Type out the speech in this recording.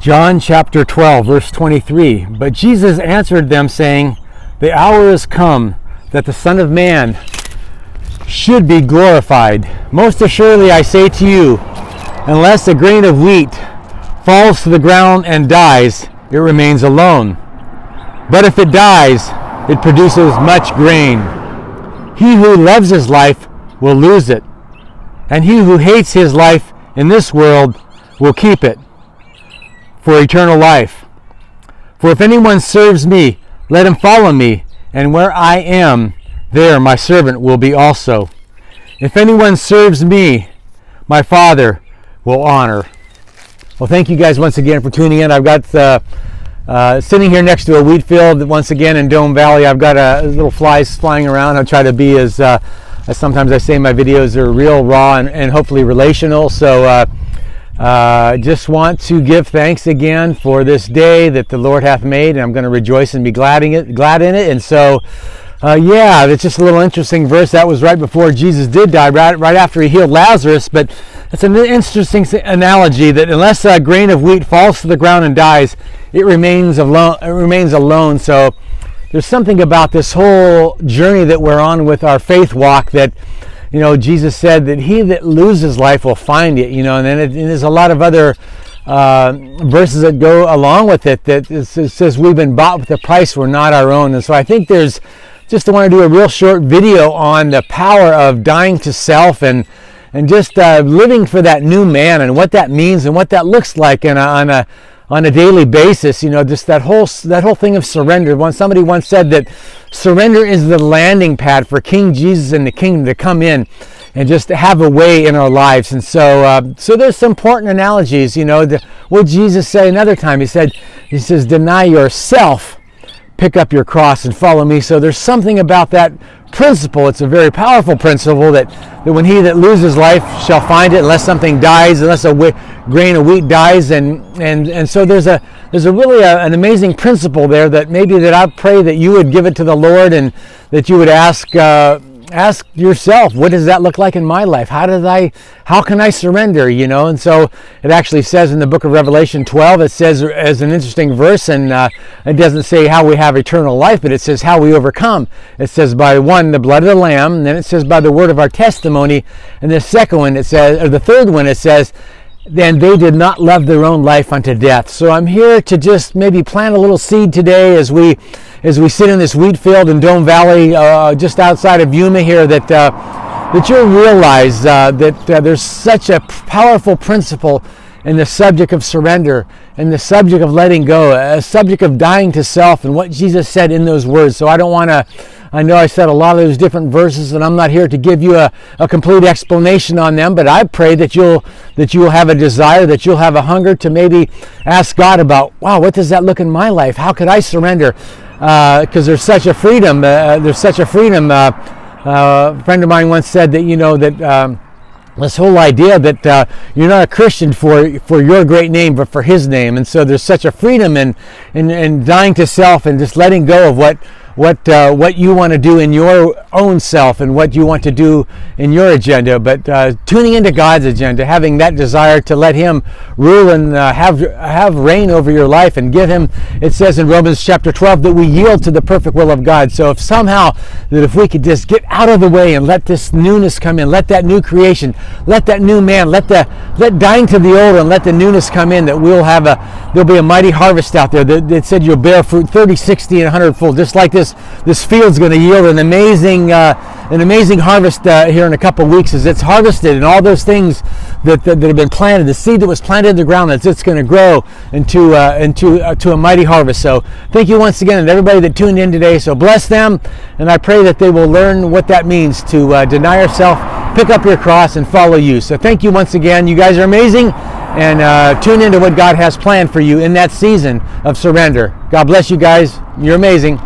John chapter 12, verse 23. But Jesus answered them, saying, the hour is come that the Son of Man should be glorified. Most assuredly I say to you, unless a grain of wheat falls to the ground and dies, it remains alone. But if it dies, it produces much grain. He who loves his life will lose it, and he who hates his life in this world will keep it for eternal life. For if anyone serves me, let him follow me, and where I am, there my servant will be also. If anyone serves me, my Father will honor. Well, thank you guys once again for tuning in. I've got sitting here next to a wheat field once again in Dome Valley. I've got little flies flying around. I try to be as sometimes I say in my videos, are real, raw, and hopefully relational. So just want to give thanks again for this day that the Lord hath made, and I'm going to rejoice and be glad in it. And so, it's just a little interesting verse. That was right before Jesus did die, right after he healed Lazarus. But it's an interesting analogy that unless a grain of wheat falls to the ground and dies, it remains alone. It remains alone. So there's something about this whole journey that we're on with our faith walk that, Jesus said that he that loses life will find it, and then there's a lot of other verses that go along with it that it says we've been bought with a price, we're not our own. And so I think I want to do a real short video on the power of dying to self and just living for that new man and what that means and what that looks like on a daily basis. Just that whole thing of surrender. Somebody once said that surrender is the landing pad for King Jesus and the kingdom to come in and just have a way in our lives. And so there's some important analogies. What Jesus said another time, he says, deny yourself, pick up your cross and follow me. So there's something about that principle. It's a very powerful principle that when he that loses life shall find it, unless something dies, unless a grain of wheat dies. And so there's a really an amazing principle there that I pray that you would give it to the Lord, and that you would ask yourself, what does that look like in my life? How can I surrender? And so it actually says in the book of Revelation 12, it says as an interesting verse, and it doesn't say how we have eternal life, but it says how we overcome. It says by the blood of the Lamb, and then it says by the word of our testimony, and the third one it says, then they did not love their own life unto death. So I'm here to just maybe plant a little seed today as we sit in this wheat field in Dome Valley, just outside of Yuma here, that you'll realize that there's such a powerful principle in the subject of surrender, and the subject of letting go, a subject of dying to self, and what Jesus said in those words. So I know I said a lot of those different verses, and I'm not here to give you a complete explanation on them, but I pray that you'll have a desire, that you'll have a hunger to maybe ask God about, wow, what does that look in my life? How could I surrender? Because there's such a freedom. A friend of mine once said that, this whole idea that you're not a Christian for your great name, but for his name. And so there's such a freedom in dying to self and just letting go of what you want to do in your own self and what you want to do in your agenda, but tuning into God's agenda, having that desire to let him rule and have reign over your life, and give him, it says in Romans chapter 12, that we yield to the perfect will of God. So if we could just get out of the way and let this newness come in, let that new creation, let that new man, let dying to the old and let the newness come in, that there'll be a mighty harvest out there. That said you'll bear fruit 30, 60, and 100 fold, just like this field's going to yield an amazing harvest here in a couple of weeks, as it's harvested, and all those things that have been planted, the seed that was planted in the ground, it's going to grow into a mighty harvest. So thank you once again, and everybody that tuned in today. So bless them, and I pray that they will learn what that means to deny yourself, pick up your cross, and follow you. So thank you once again. You guys are amazing, and tune into what God has planned for you in that season of surrender. God bless you guys. You're amazing.